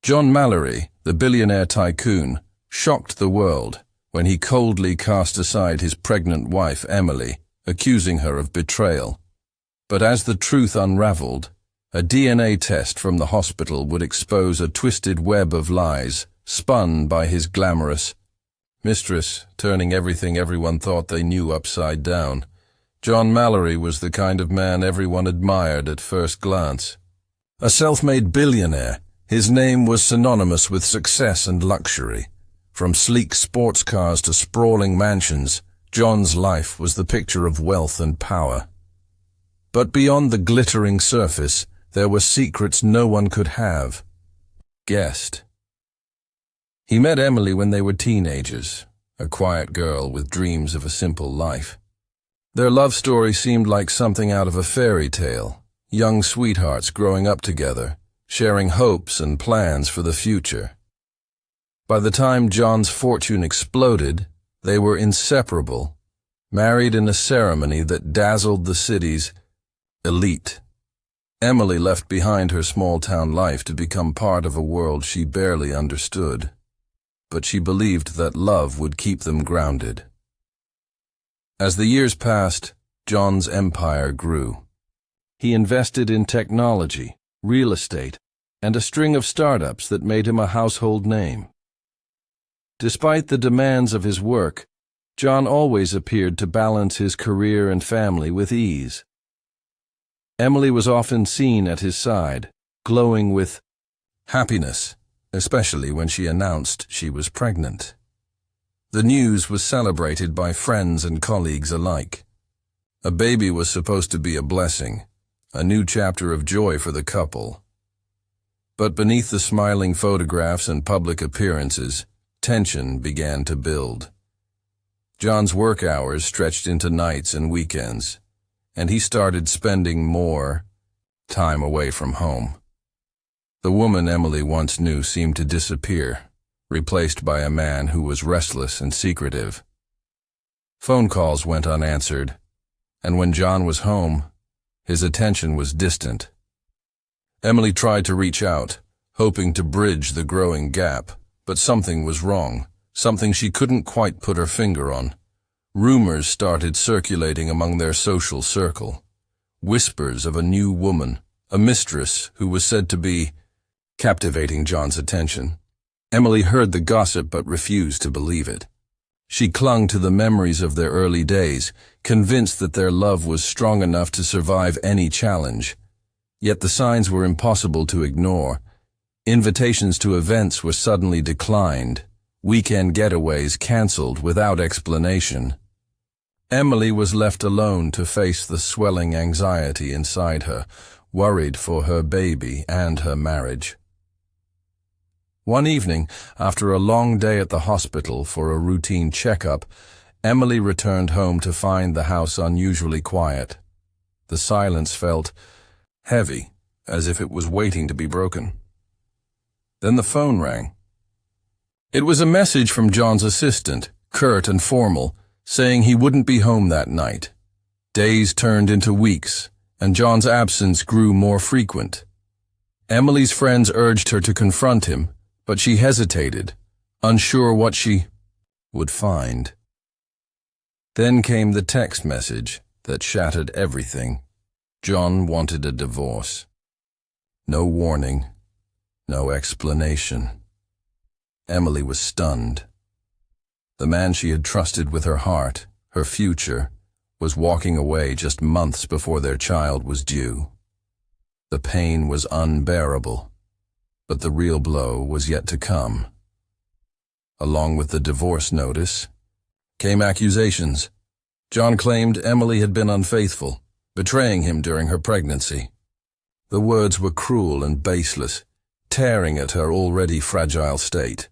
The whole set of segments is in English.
John Mallory, the billionaire tycoon, shocked the world when he coldly cast aside his pregnant wife, Emily, accusing her of betrayal. But as the truth unraveled, a DNA test from the hospital would expose a twisted web of lies spun by his glamorous mistress, turning everything everyone thought they knew upside down. John Mallory was the kind of man everyone admired at first glance. A self-made billionaire, his name was synonymous with success and luxury. From sleek sports cars to sprawling mansions, John's life was the picture of wealth and power. But beyond the glittering surface, there were secrets no one could have guessed. He met Emily when they were teenagers, a quiet girl with dreams of a simple life. Their love story seemed like something out of a fairy tale, young sweethearts growing up together, sharing hopes and plans for the future. By the time John's fortune exploded, they were inseparable, married in a ceremony that dazzled the city's elite. Emily left behind her small-town life to become part of a world she barely understood, but she believed that love would keep them grounded. As the years passed, John's empire grew. He invested in technology, real estate, and a string of startups that made him a household name. Despite the demands of his work, John always appeared to balance his career and family with ease. Emily was often seen at his side, glowing with happiness, especially when she announced she was pregnant. The news was celebrated by friends and colleagues alike. A baby was supposed to be a blessing, a new chapter of joy for the couple. But beneath the smiling photographs and public appearances, tension began to build. John's work hours stretched into nights and weekends, and he started spending more time away from home. The woman Emily once knew seemed to disappear, replaced by a man who was restless and secretive. Phone calls went unanswered, and when John was home, his attention was distant. Emily tried to reach out, hoping to bridge the growing gap, but something was wrong, something she couldn't quite put her finger on. Rumors started circulating among their social circle. Whispers of a new woman, a mistress who was said to be captivating John's attention. Emily heard the gossip but refused to believe it. She clung to the memories of their early days, convinced that their love was strong enough to survive any challenge. Yet the signs were impossible to ignore. Invitations to events were suddenly declined, weekend getaways canceled without explanation. Emily was left alone to face the swelling anxiety inside her, worried for her baby and her marriage. One evening, after a long day at the hospital for a routine checkup, Emily returned home to find the house unusually quiet. The silence felt heavy, as if it was waiting to be broken. Then the phone rang. It was a message from John's assistant, curt and formal, saying he wouldn't be home that night. Days turned into weeks, and John's absence grew more frequent. Emily's friends urged her to confront him, but she hesitated, unsure what she would find. Then came the text message that shattered everything. John wanted a divorce. No warning, no explanation. Emily was stunned. The man she had trusted with her heart, her future, was walking away just months before their child was due. The pain was unbearable, but the real blow was yet to come. Along with the divorce notice came accusations. John claimed Emily had been unfaithful, betraying him during her pregnancy. The words were cruel and baseless, tearing at her already fragile state.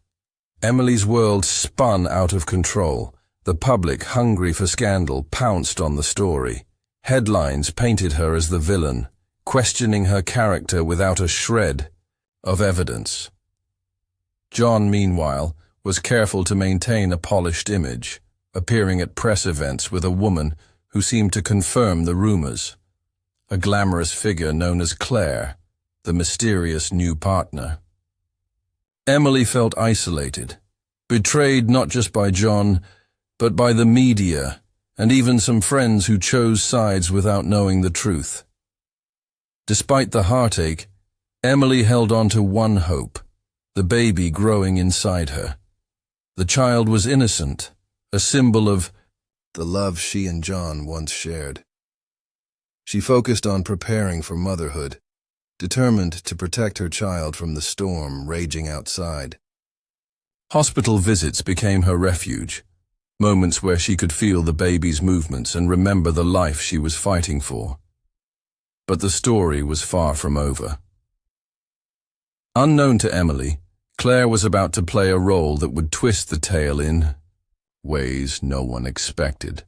Emily's world spun out of control. The public, hungry for scandal, pounced on the story. Headlines painted her as the villain, questioning her character without a shred of evidence. John, meanwhile, was careful to maintain a polished image, appearing at press events with a woman who seemed to confirm the rumors. A glamorous figure known as Claire, the mysterious new partner. Emily felt isolated, betrayed not just by John, but by the media and even some friends who chose sides without knowing the truth. Despite the heartache, Emily held on to one hope, the baby growing inside her. The child was innocent, a symbol of the love she and John once shared. She focused on preparing for motherhood, determined to protect her child from the storm raging outside. Hospital visits became her refuge, moments where she could feel the baby's movements and remember the life she was fighting for. But the story was far from over. Unknown to Emily, Claire was about to play a role that would twist the tale in ways no one expected.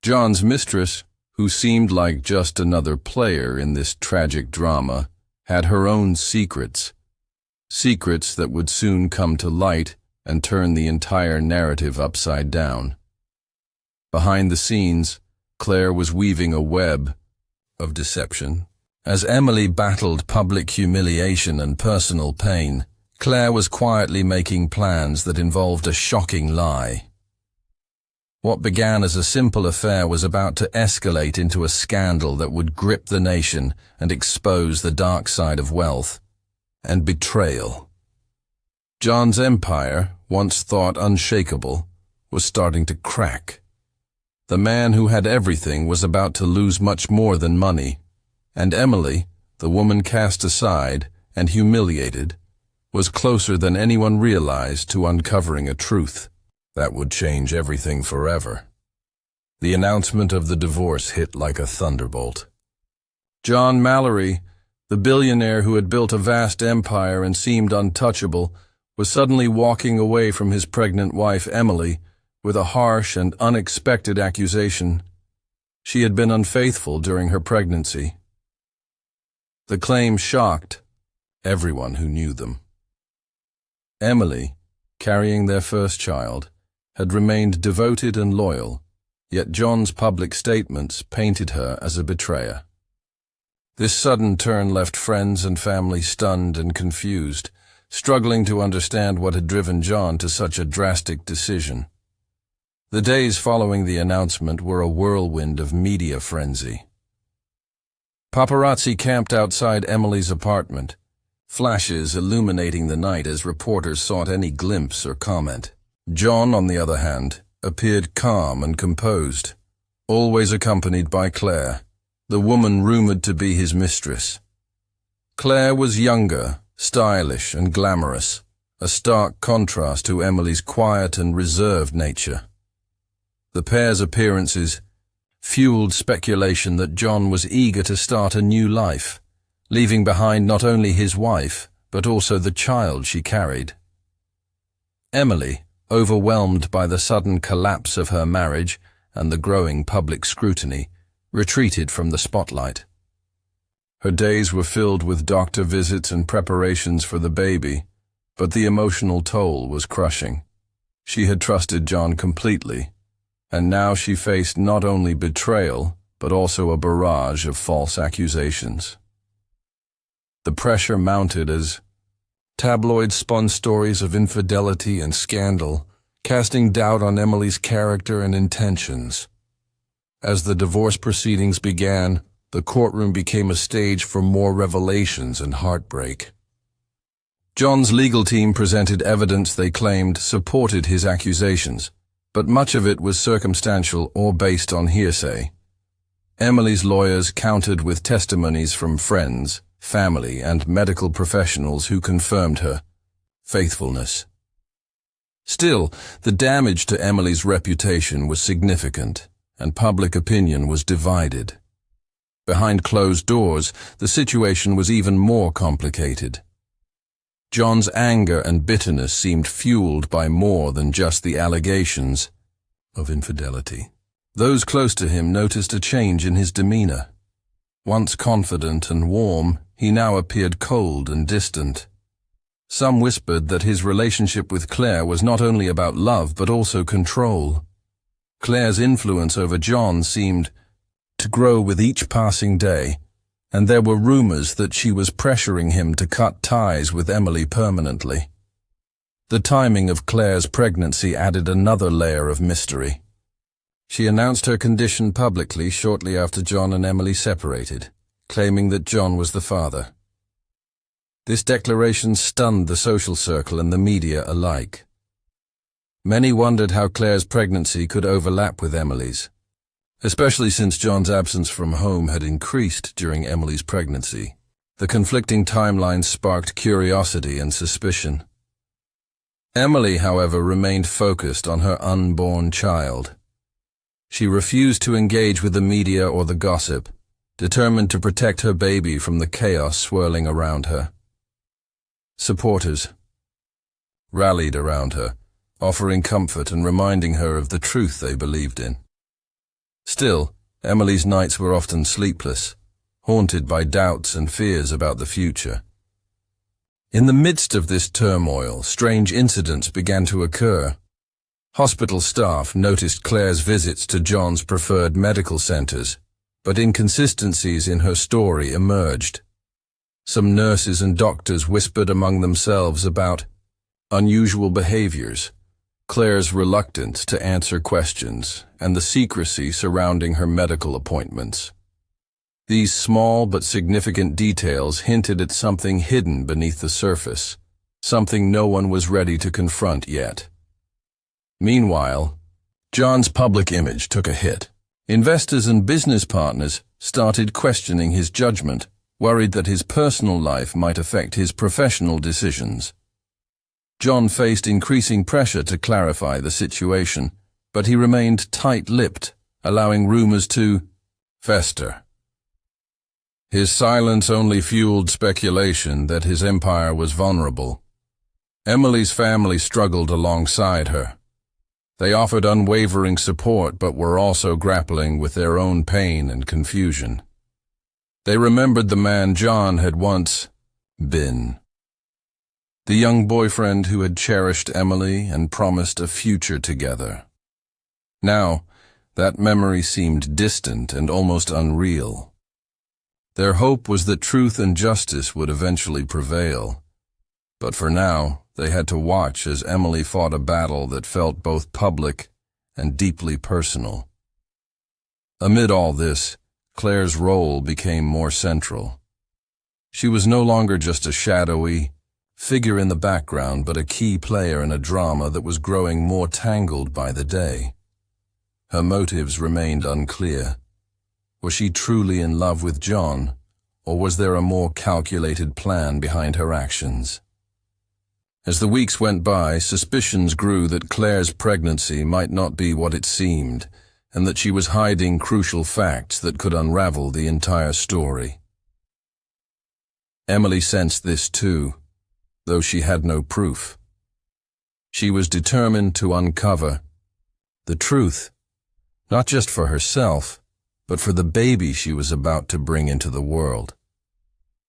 John's mistress, who seemed like just another player in this tragic drama, had her own secrets. Secrets that would soon come to light and turn the entire narrative upside down. Behind the scenes, Claire was weaving a web of deception. As Emily battled public humiliation and personal pain, Claire was quietly making plans that involved a shocking lie. What began as a simple affair was about to escalate into a scandal that would grip the nation and expose the dark side of wealth and betrayal. John's empire, once thought unshakable, was starting to crack. The man who had everything was about to lose much more than money, and Emily, the woman cast aside and humiliated, was closer than anyone realized to uncovering a truth that would change everything forever. The announcement of the divorce hit like a thunderbolt. John Mallory, the billionaire who had built a vast empire and seemed untouchable, was suddenly walking away from his pregnant wife Emily with a harsh and unexpected accusation. She had been unfaithful during her pregnancy. The claim shocked everyone who knew them. Emily, carrying their first child, had remained devoted and loyal, yet John's public statements painted her as a betrayer. This sudden turn left friends and family stunned and confused, struggling to understand what had driven John to such a drastic decision. The days following the announcement were a whirlwind of media frenzy. Paparazzi camped outside Emily's apartment, flashes illuminating the night as reporters sought any glimpse or comment. John, on the other hand, appeared calm and composed, always accompanied by Claire, the woman rumored to be his mistress. Claire was younger, stylish, and glamorous, a stark contrast to Emily's quiet and reserved nature. The pair's appearances fueled speculation that John was eager to start a new life, leaving behind not only his wife, but also the child she carried. Emily, overwhelmed by the sudden collapse of her marriage and the growing public scrutiny, retreated from the spotlight. Her days were filled with doctor visits and preparations for the baby, but the emotional toll was crushing. She had trusted John completely, and now she faced not only betrayal, but also a barrage of false accusations. The pressure mounted as tabloids spun stories of infidelity and scandal, casting doubt on Emily's character and intentions. As the divorce proceedings began, the courtroom became a stage for more revelations and heartbreak. John's legal team presented evidence they claimed supported his accusations, but much of it was circumstantial or based on hearsay. Emily's lawyers countered with testimonies from friends, family, and medical professionals who confirmed her faithfulness. Still, the damage to Emily's reputation was significant, and public opinion was divided. Behind closed doors, the situation was even more complicated. John's anger and bitterness seemed fueled by more than just the allegations of infidelity. Those close to him noticed a change in his demeanor. Once confident and warm, he now appeared cold and distant. Some whispered that his relationship with Claire was not only about love but also control. Claire's influence over John seemed to grow with each passing day, and there were rumors that she was pressuring him to cut ties with Emily permanently. The timing of Claire's pregnancy added another layer of mystery. She announced her condition publicly shortly after John and Emily separated, claiming that John was the father. This declaration stunned the social circle and the media alike. Many wondered how Claire's pregnancy could overlap with Emily's, especially since John's absence from home had increased during Emily's pregnancy. The conflicting timelines sparked curiosity and suspicion. Emily, however, remained focused on her unborn child. She refused to engage with the media or the gossip, determined to protect her baby from the chaos swirling around her. Supporters rallied around her, offering comfort and reminding her of the truth they believed in. Still, Emily's nights were often sleepless, haunted by doubts and fears about the future. In the midst of this turmoil, strange incidents began to occur. Hospital staff noticed Claire's visits to John's preferred medical centers, but inconsistencies in her story emerged. Some nurses and doctors whispered among themselves about unusual behaviors, Claire's reluctance to answer questions, and the secrecy surrounding her medical appointments. These small but significant details hinted at something hidden beneath the surface, something no one was ready to confront yet. Meanwhile, John's public image took a hit. Investors and business partners started questioning his judgment, worried that his personal life might affect his professional decisions. John faced increasing pressure to clarify the situation, but he remained tight-lipped, allowing rumors to fester. His silence only fueled speculation that his empire was vulnerable. Emily's family struggled alongside her. They offered unwavering support but were also grappling with their own pain and confusion. They remembered the man John had once been. The young boyfriend who had cherished Emily and promised a future together. Now, that memory seemed distant and almost unreal. Their hope was that truth and justice would eventually prevail. But for now, they had to watch as Emily fought a battle that felt both public and deeply personal. Amid all this, Claire's role became more central. She was no longer just a shadowy figure in the background, but a key player in a drama that was growing more tangled by the day. Her motives remained unclear. Was she truly in love with John, or was there a more calculated plan behind her actions? As the weeks went by, suspicions grew that Claire's pregnancy might not be what it seemed, and that she was hiding crucial facts that could unravel the entire story. Emily sensed this too, though she had no proof. She was determined to uncover the truth, not just for herself, but for the baby she was about to bring into the world.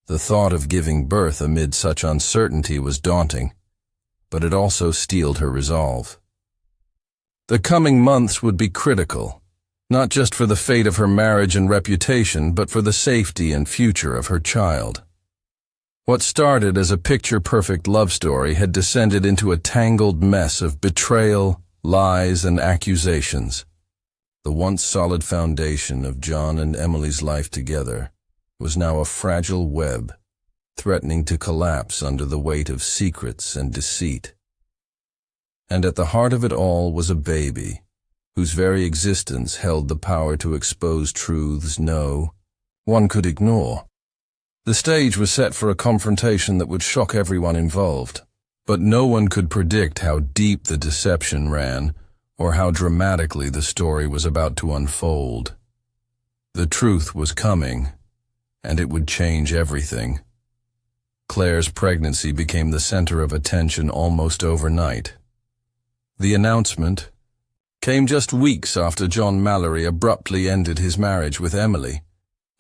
The thought of giving birth amid such uncertainty was daunting, but it also steeled her resolve. The coming months would be critical, not just for the fate of her marriage and reputation, but for the safety and future of her child. What started as a picture-perfect love story had descended into a tangled mess of betrayal, lies, and accusations. The once solid foundation of John and Emily's life together was now a fragile web, threatening to collapse under the weight of secrets and deceit. And at the heart of it all was a baby, whose very existence held the power to expose truths no one could ignore. The stage was set for a confrontation that would shock everyone involved, but no one could predict how deep the deception ran, or how dramatically the story was about to unfold. The truth was coming, and it would change everything. Claire's pregnancy became the center of attention almost overnight. The announcement came just weeks after John Mallory abruptly ended his marriage with Emily,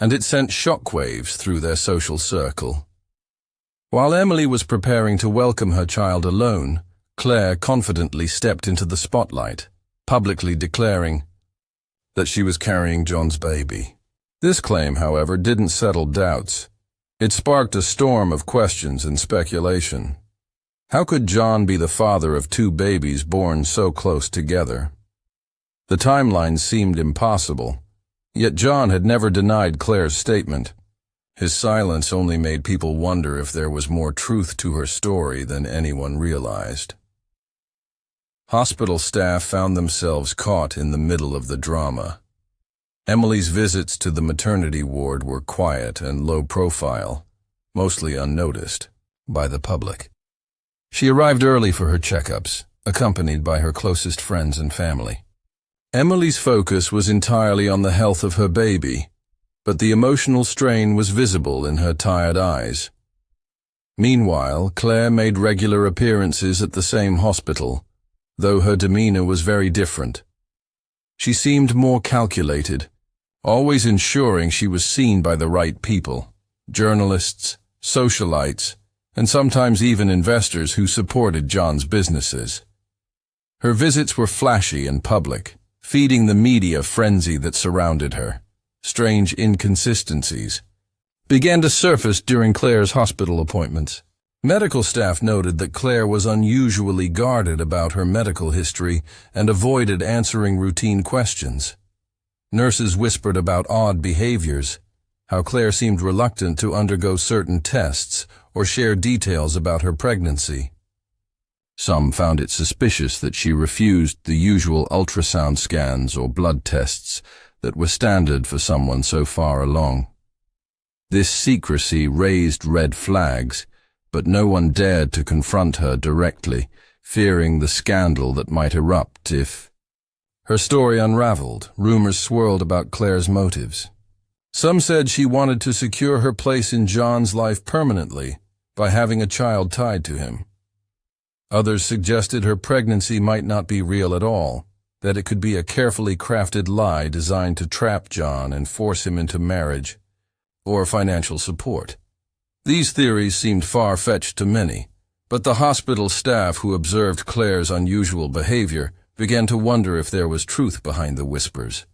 and it sent shockwaves through their social circle. While Emily was preparing to welcome her child alone, Claire confidently stepped into the spotlight, publicly declaring that she was carrying John's baby. This claim, however, didn't settle doubts. It sparked a storm of questions and speculation. How could John be the father of two babies born so close together? The timeline seemed impossible, yet John had never denied Claire's statement. His silence only made people wonder if there was more truth to her story than anyone realized. Hospital staff found themselves caught in the middle of the drama. Emily's visits to the maternity ward were quiet and low profile, mostly unnoticed by the public. She arrived early for her checkups, accompanied by her closest friends and family. Emily's focus was entirely on the health of her baby, but the emotional strain was visible in her tired eyes. Meanwhile, Claire made regular appearances at the same hospital, though her demeanor was very different. She seemed more calculated, always ensuring she was seen by the right people, journalists, socialites, and sometimes even investors who supported John's businesses. Her visits were flashy and public, feeding the media frenzy that surrounded her. Strange inconsistencies began to surface during Claire's hospital appointments. Medical staff noted that Claire was unusually guarded about her medical history and avoided answering routine questions. Nurses whispered about odd behaviors, how Claire seemed reluctant to undergo certain tests or share details about her pregnancy. Some found it suspicious that she refused the usual ultrasound scans or blood tests that were standard for someone so far along. This secrecy raised red flags, but no one dared to confront her directly, fearing the scandal that might erupt if... Her story unraveled. Rumors swirled about Claire's motives. Some said she wanted to secure her place in John's life permanently by having a child tied to him. Others suggested her pregnancy might not be real at all, that it could be a carefully crafted lie designed to trap John and force him into marriage or financial support. These theories seemed far-fetched to many, but the hospital staff who observed Claire's unusual behavior began to wonder if there was truth behind the whispers.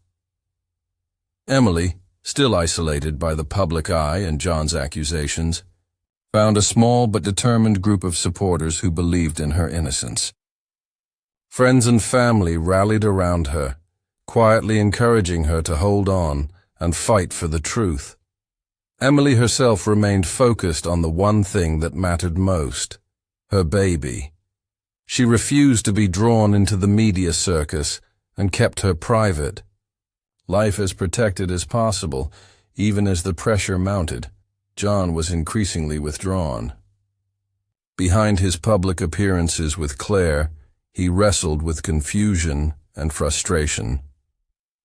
Emily, still isolated by the public eye and John's accusations, found a small but determined group of supporters who believed in her innocence. Friends and family rallied around her, quietly encouraging her to hold on and fight for the truth. Emily herself remained focused on the one thing that mattered most, her baby. She refused to be drawn into the media circus and kept her private. Life as protected as possible, even as the pressure mounted. John was increasingly withdrawn. Behind his public appearances with Claire, he wrestled with confusion and frustration.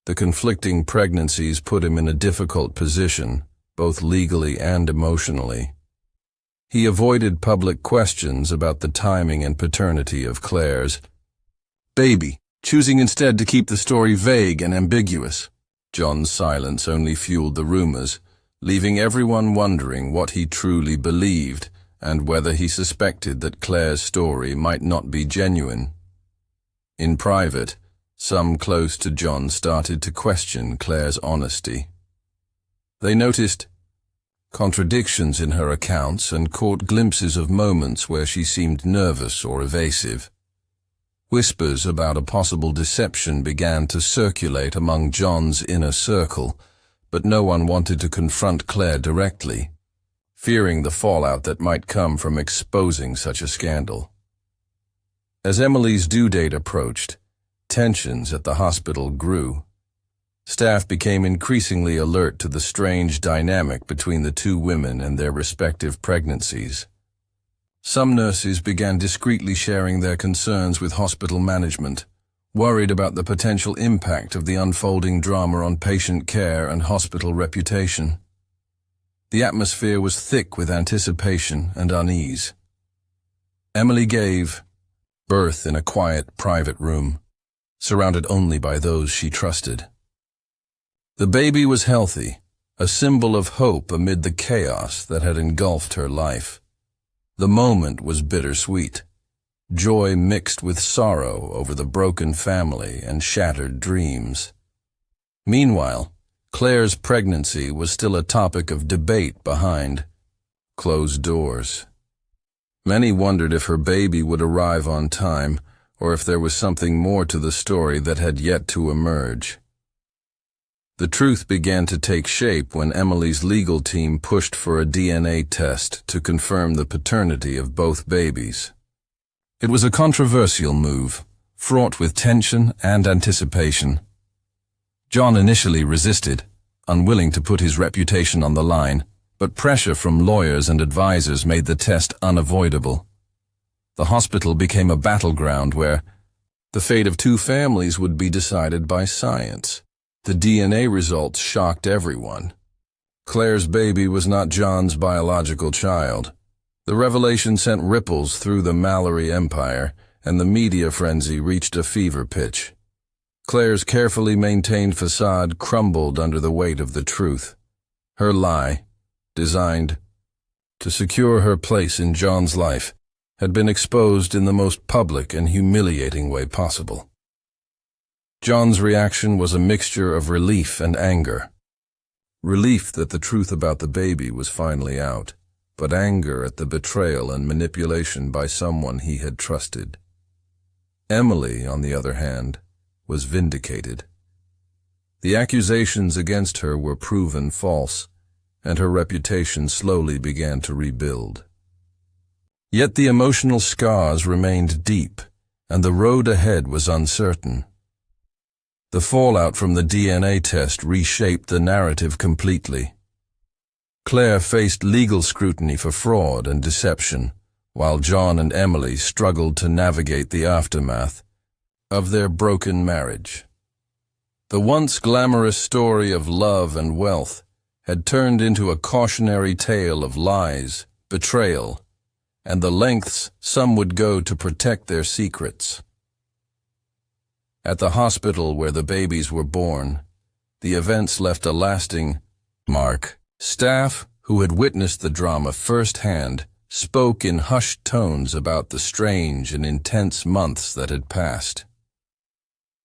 The conflicting pregnancies put him in a difficult position, both legally and emotionally. He avoided public questions about the timing and paternity of Claire's baby, choosing instead to keep the story vague and ambiguous. John's silence only fueled the rumors, leaving everyone wondering what he truly believed and whether he suspected that Claire's story might not be genuine. In private, some close to John started to question Claire's honesty. They noticed contradictions in her accounts and caught glimpses of moments where she seemed nervous or evasive. Whispers about a possible deception began to circulate among John's inner circle, but no one wanted to confront Claire directly, fearing the fallout that might come from exposing such a scandal. As Emily's due date approached, tensions at the hospital grew. Staff became increasingly alert to the strange dynamic between the two women and their respective pregnancies. Some nurses began discreetly sharing their concerns with hospital management, worried about the potential impact of the unfolding drama on patient care and hospital reputation. The atmosphere was thick with anticipation and unease. Emily gave birth in a quiet, private room, surrounded only by those she trusted. The baby was healthy, a symbol of hope amid the chaos that had engulfed her life. The moment was bittersweet, joy mixed with sorrow over the broken family and shattered dreams. Meanwhile, Claire's pregnancy was still a topic of debate behind closed doors. Many wondered if her baby would arrive on time, or if there was something more to the story that had yet to emerge. The truth began to take shape when Emily's legal team pushed for a DNA test to confirm the paternity of both babies. It was a controversial move, fraught with tension and anticipation. John initially resisted, unwilling to put his reputation on the line, but pressure from lawyers and advisors made the test unavoidable. The hospital became a battleground where the fate of two families would be decided by science. The DNA results shocked everyone. Claire's baby was not John's biological child. The revelation sent ripples through the Mallory empire, and the media frenzy reached a fever pitch. Claire's carefully maintained facade crumbled under the weight of the truth. Her lie, designed to secure her place in John's life, had been exposed in the most public and humiliating way possible. John's reaction was a mixture of relief and anger. Relief that the truth about the baby was finally out, but anger at the betrayal and manipulation by someone he had trusted. Emily, on the other hand, was vindicated. The accusations against her were proven false, and her reputation slowly began to rebuild. Yet the emotional scars remained deep, and the road ahead was uncertain. The fallout from the DNA test reshaped the narrative completely. Claire faced legal scrutiny for fraud and deception, while John and Emily struggled to navigate the aftermath of their broken marriage. The once glamorous story of love and wealth had turned into a cautionary tale of lies, betrayal, and the lengths some would go to protect their secrets. At the hospital where the babies were born, the events left a lasting mark. Staff, who had witnessed the drama firsthand, spoke in hushed tones about the strange and intense months that had passed.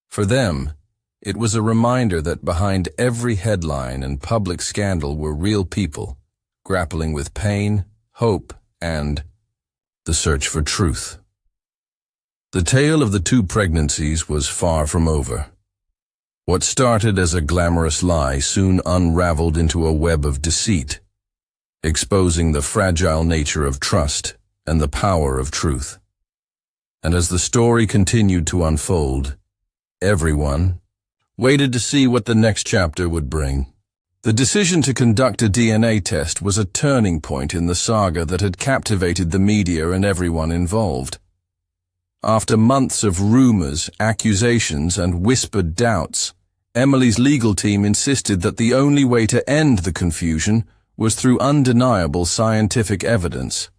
For them, it was a reminder that behind every headline and public scandal were real people, grappling with pain, hope, and the search for truth. The tale of the two pregnancies was far from over. What started as a glamorous lie soon unraveled into a web of deceit, exposing the fragile nature of trust and the power of truth. And as the story continued to unfold, everyone waited to see what the next chapter would bring. The decision to conduct a DNA test was a turning point in the saga that had captivated the media and everyone involved. After months of rumors, accusations, and whispered doubts, Emily's legal team insisted that the only way to end the confusion was through undeniable scientific evidence.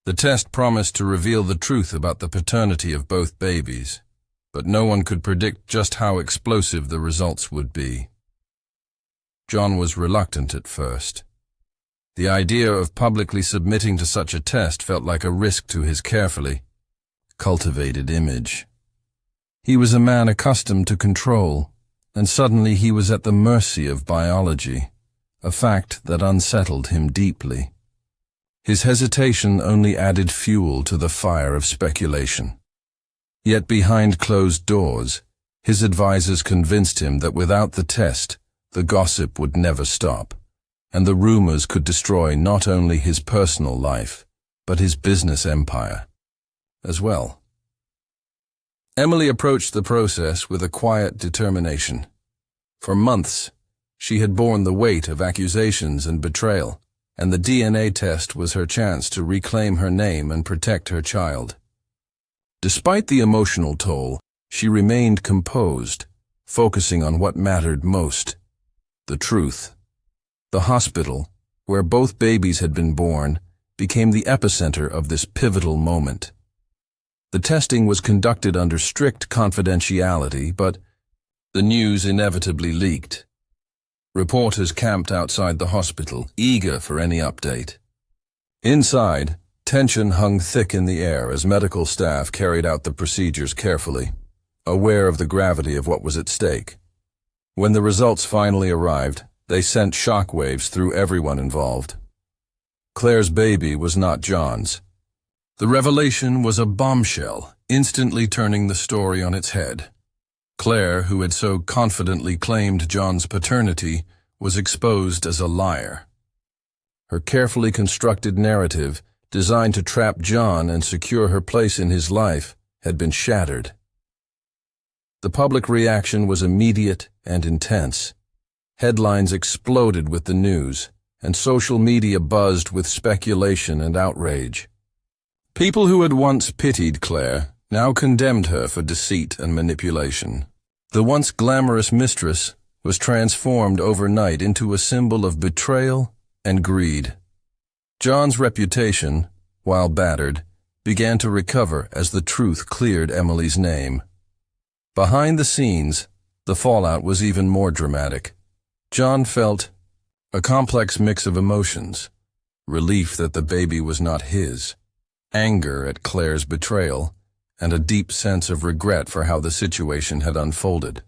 The test promised to reveal the truth about the paternity of both babies, but no one could predict just how explosive the results would be. John was reluctant at first. The idea of publicly submitting to such a test felt like a risk to his carefully cultivated image. He was a man accustomed to control, and suddenly he was at the mercy of biology, a fact that unsettled him deeply. His hesitation only added fuel to the fire of speculation. Yet behind closed doors, his advisors convinced him that without the test, the gossip would never stop, and the rumors could destroy not only his personal life, but his business empire as well. Emily approached the process with a quiet determination. For months, she had borne the weight of accusations and betrayal, and the DNA test was her chance to reclaim her name and protect her child. Despite the emotional toll, she remained composed, focusing on what mattered most: the truth. The hospital, where both babies had been born, became the epicenter of this pivotal moment. The testing was conducted under strict confidentiality, but the news inevitably leaked. Reporters camped outside the hospital, eager for any update. Inside, tension hung thick in the air as medical staff carried out the procedures carefully, aware of the gravity of what was at stake. When the results finally arrived, they sent shockwaves through everyone involved. Claire's baby was not John's. The revelation was a bombshell, instantly turning the story on its head. Claire, who had so confidently claimed John's paternity, was exposed as a liar. Her carefully constructed narrative, designed to trap John and secure her place in his life, had been shattered. The public reaction was immediate and intense. Headlines exploded with the news, and social media buzzed with speculation and outrage. People who had once pitied Claire now condemned her for deceit and manipulation. The once glamorous mistress was transformed overnight into a symbol of betrayal and greed. John's reputation, while battered, began to recover as the truth cleared Emily's name. Behind the scenes, the fallout was even more dramatic. John felt a complex mix of emotions: relief that the baby was not his, anger at Claire's betrayal, and a deep sense of regret for how the situation had unfolded.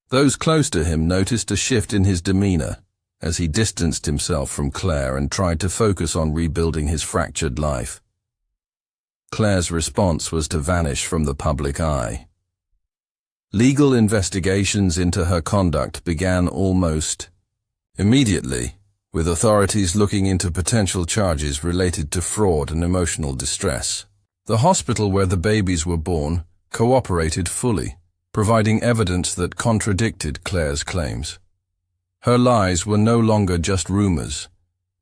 Those close to him noticed a shift in his demeanor as he distanced himself from Claire and tried to focus on rebuilding his fractured life. Claire's response was to vanish from the public eye. Legal investigations into her conduct began almost immediately, with authorities looking into potential charges related to fraud and emotional distress. The hospital where the babies were born cooperated fully, providing evidence that contradicted Claire's claims. Her lies were no longer just rumors.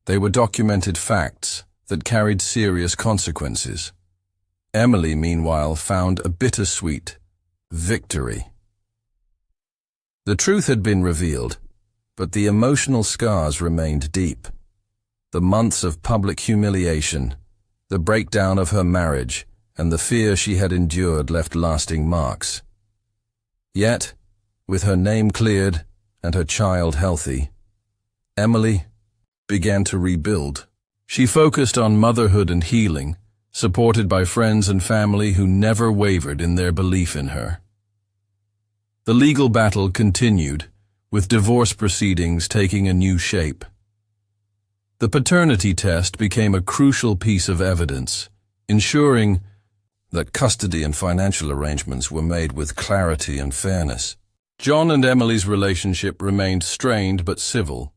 They were documented facts that carried serious consequences. Emily, meanwhile, found a bittersweet victory. The truth had been revealed, but the emotional scars remained deep. The months of public humiliation, the breakdown of her marriage, and the fear she had endured left lasting marks. Yet, with her name cleared and her child healthy, Emily began to rebuild. She focused on motherhood and healing, supported by friends and family who never wavered in their belief in her. The legal battle continued, with divorce proceedings taking a new shape. The paternity test became a crucial piece of evidence, ensuring that custody and financial arrangements were made with clarity and fairness. John and Emily's relationship remained strained but civil,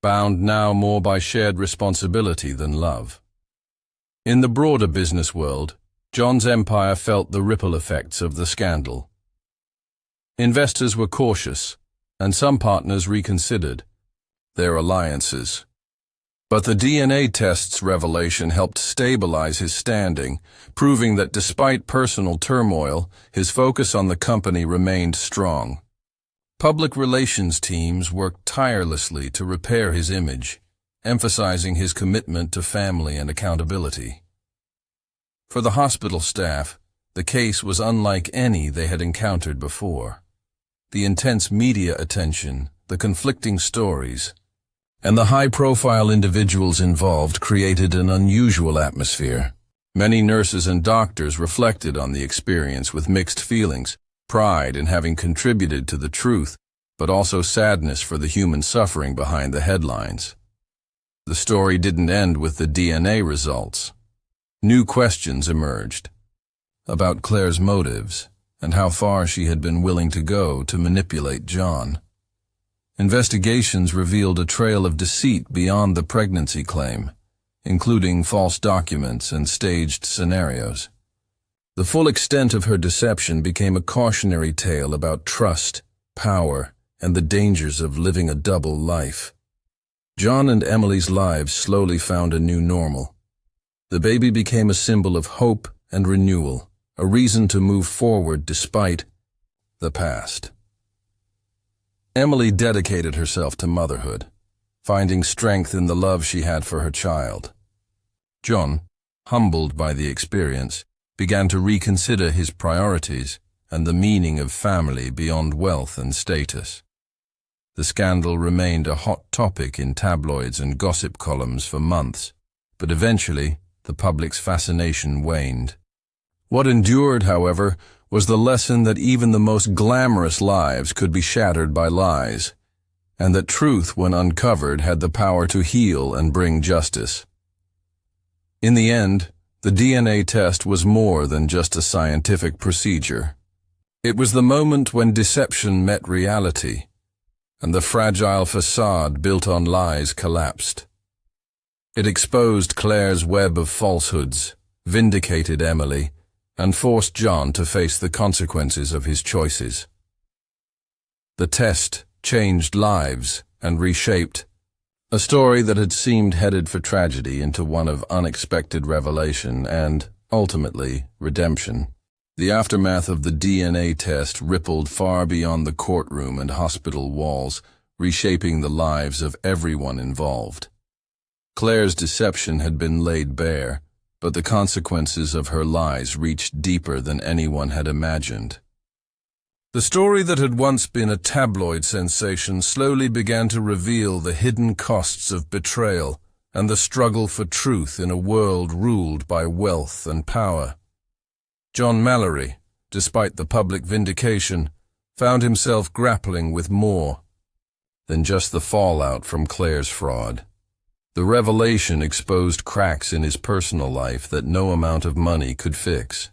bound now more by shared responsibility than love. In the broader business world, John's empire felt the ripple effects of the scandal. Investors were cautious, and some partners reconsidered their alliances. But the DNA test's revelation helped stabilize his standing, proving that despite personal turmoil, his focus on the company remained strong. Public relations teams worked tirelessly to repair his image, emphasizing his commitment to family and accountability. For the hospital staff, the case was unlike any they had encountered before. The intense media attention, the conflicting stories, and the high-profile individuals involved created an unusual atmosphere. Many nurses and doctors reflected on the experience with mixed feelings, pride in having contributed to the truth, but also sadness for the human suffering behind the headlines. The story didn't end with the DNA results. New questions emerged about Claire's motives and how far she had been willing to go to manipulate John. Investigations revealed a trail of deceit beyond the pregnancy claim, including false documents and staged scenarios. The full extent of her deception became a cautionary tale about trust, power, and the dangers of living a double life. John and Emily's lives slowly found a new normal. The baby became a symbol of hope and renewal, a reason to move forward despite the past. Emily dedicated herself to motherhood, finding strength in the love she had for her child. John, humbled by the experience, began to reconsider his priorities and the meaning of family beyond wealth and status. The scandal remained a hot topic in tabloids and gossip columns for months, but eventually the public's fascination waned. What endured, however, was the lesson that even the most glamorous lives could be shattered by lies, and that truth, when uncovered, had the power to heal and bring justice. In the end, the DNA test was more than just a scientific procedure. It was the moment when deception met reality, and the fragile facade built on lies collapsed. It exposed Claire's web of falsehoods, vindicated Emily, and forced John to face the consequences of his choices. The test changed lives and reshaped a story that had seemed headed for tragedy into one of unexpected revelation and, ultimately, redemption. The aftermath of the DNA test rippled far beyond the courtroom and hospital walls, reshaping the lives of everyone involved. Claire's deception had been laid bare, but the consequences of her lies reached deeper than anyone had imagined. The story that had once been a tabloid sensation slowly began to reveal the hidden costs of betrayal and the struggle for truth in a world ruled by wealth and power. John Mallory, despite the public vindication, found himself grappling with more than just the fallout from Claire's fraud. The revelation exposed cracks in his personal life that no amount of money could fix.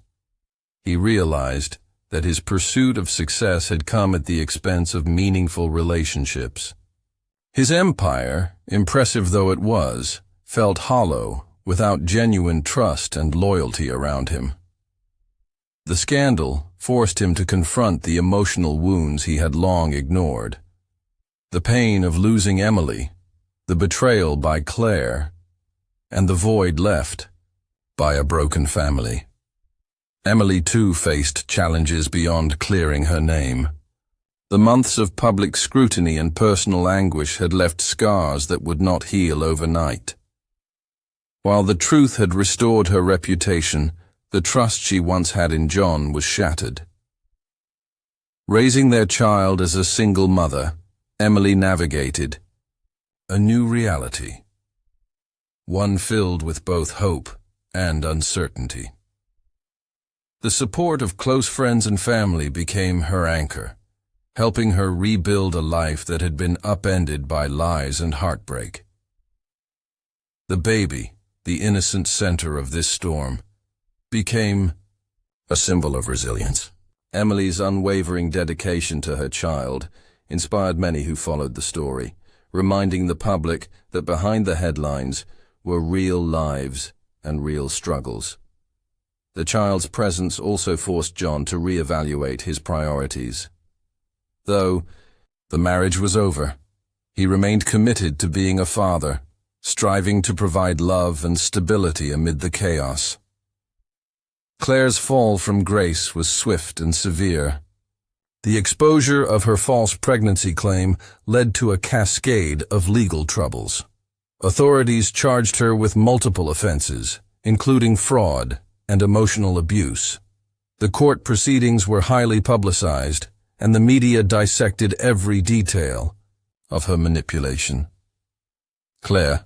He realized that his pursuit of success had come at the expense of meaningful relationships. His empire, impressive though it was, felt hollow without genuine trust and loyalty around him. The scandal forced him to confront the emotional wounds he had long ignored. The pain of losing Emily, the betrayal by Claire, and the void left by a broken family. Emily too faced challenges beyond clearing her name. The months of public scrutiny and personal anguish had left scars that would not heal overnight. While the truth had restored her reputation, the trust she once had in John was shattered. Raising their child as a single mother, Emily navigated a new reality, one filled with both hope and uncertainty. The support of close friends and family became her anchor, helping her rebuild a life that had been upended by lies and heartbreak. The baby, the innocent center of this storm, became a symbol of resilience. Emily's unwavering dedication to her child inspired many who followed the story, reminding the public that behind the headlines were real lives and real struggles. The child's presence also forced John to reevaluate his priorities. Though the marriage was over, he remained committed to being a father, striving to provide love and stability amid the chaos. Claire's fall from grace was swift and severe. The exposure of her false pregnancy claim led to a cascade of legal troubles. Authorities charged her with multiple offenses, including fraud and emotional abuse. The court proceedings were highly publicized, and the media dissected every detail of her manipulation. Claire,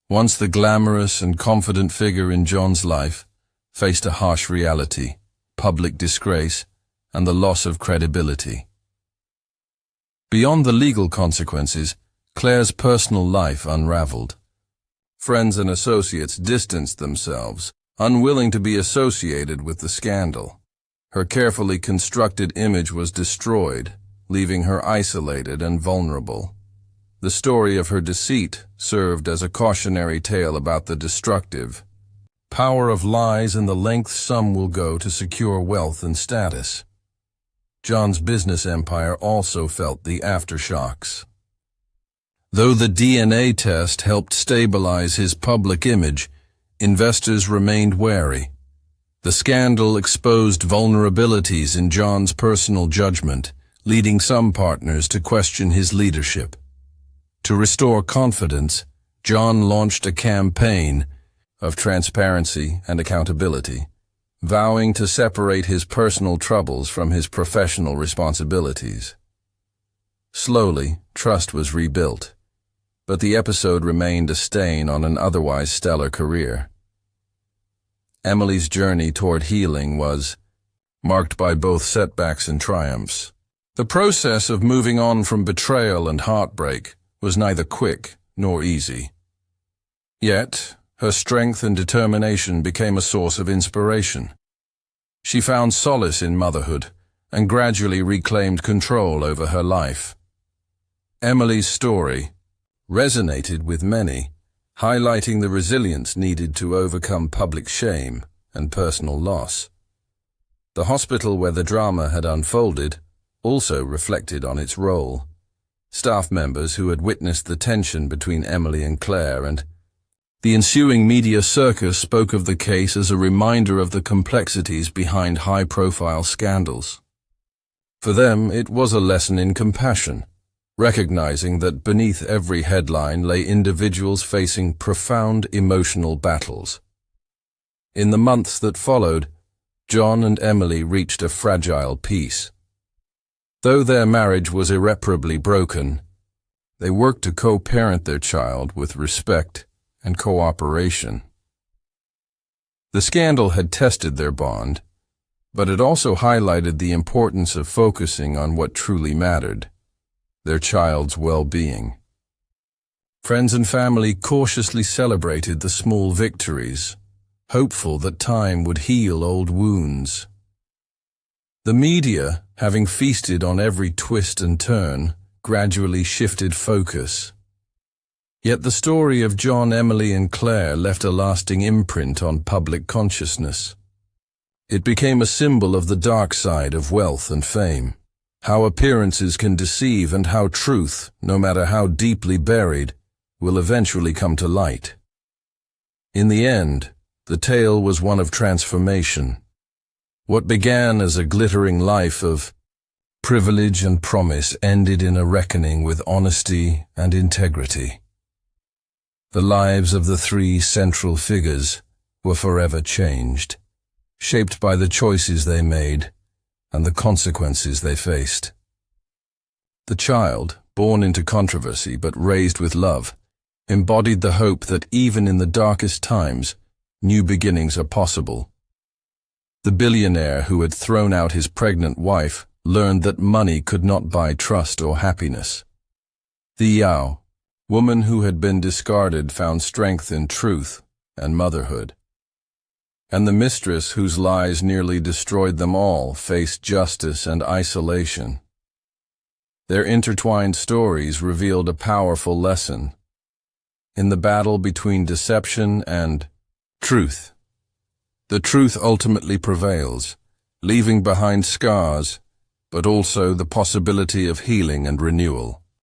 once the glamorous and confident figure in John's life, faced a harsh reality, public disgrace, and the loss of credibility. Beyond the legal consequences, Claire's personal life unraveled. Friends and associates distanced themselves, unwilling to be associated with the scandal. Her carefully constructed image was destroyed, leaving her isolated and vulnerable. The story of her deceit served as a cautionary tale about the destructive power of lies and the lengths some will go to secure wealth and status. John's business empire also felt the aftershocks. Though the DNA test helped stabilize his public image, investors remained wary. The scandal exposed vulnerabilities in John's personal judgment, leading some partners to question his leadership. To restore confidence, John launched a campaign of transparency and accountability, vowing to separate his personal troubles from his professional responsibilities. Slowly, trust was rebuilt, but the episode remained a stain on an otherwise stellar career. Emily's journey toward healing was marked by both setbacks and triumphs. The process of moving on from betrayal and heartbreak was neither quick nor easy. Yet, her strength and determination became a source of inspiration. She found solace in motherhood and gradually reclaimed control over her life. Emily's story resonated with many, highlighting the resilience needed to overcome public shame and personal loss. The hospital where the drama had unfolded also reflected on its role. Staff members who had witnessed the tension between Emily and Claire and the ensuing media circus spoke of the case as a reminder of the complexities behind high-profile scandals. For them, it was a lesson in compassion, recognizing that beneath every headline lay individuals facing profound emotional battles. In the months that followed, John and Emily reached a fragile peace. Though their marriage was irreparably broken, they worked to co-parent their child with respect and cooperation. The scandal had tested their bond, but it also highlighted the importance of focusing on what truly mattered: their child's well-being. Friends and family cautiously celebrated the small victories, hopeful that time would heal old wounds. The media, having feasted on every twist and turn, gradually shifted focus. Yet the story of John, Emily, and Claire left a lasting imprint on public consciousness. It became a symbol of the dark side of wealth and fame, how appearances can deceive and how truth, no matter how deeply buried, will eventually come to light. In the end, the tale was one of transformation. What began as a glittering life of privilege and promise ended in a reckoning with honesty and integrity. The lives of the three central figures were forever changed, shaped by the choices they made and the consequences they faced. The child, born into controversy but raised with love, embodied the hope that even in the darkest times, new beginnings are possible. The billionaire who had thrown out his pregnant wife learned that money could not buy trust or happiness. The Yao, woman who had been discarded, found strength in truth and motherhood. And the mistress whose lies nearly destroyed them all faced justice and isolation. Their intertwined stories revealed a powerful lesson. In the battle between deception and truth, the truth ultimately prevails, leaving behind scars, but also the possibility of healing and renewal.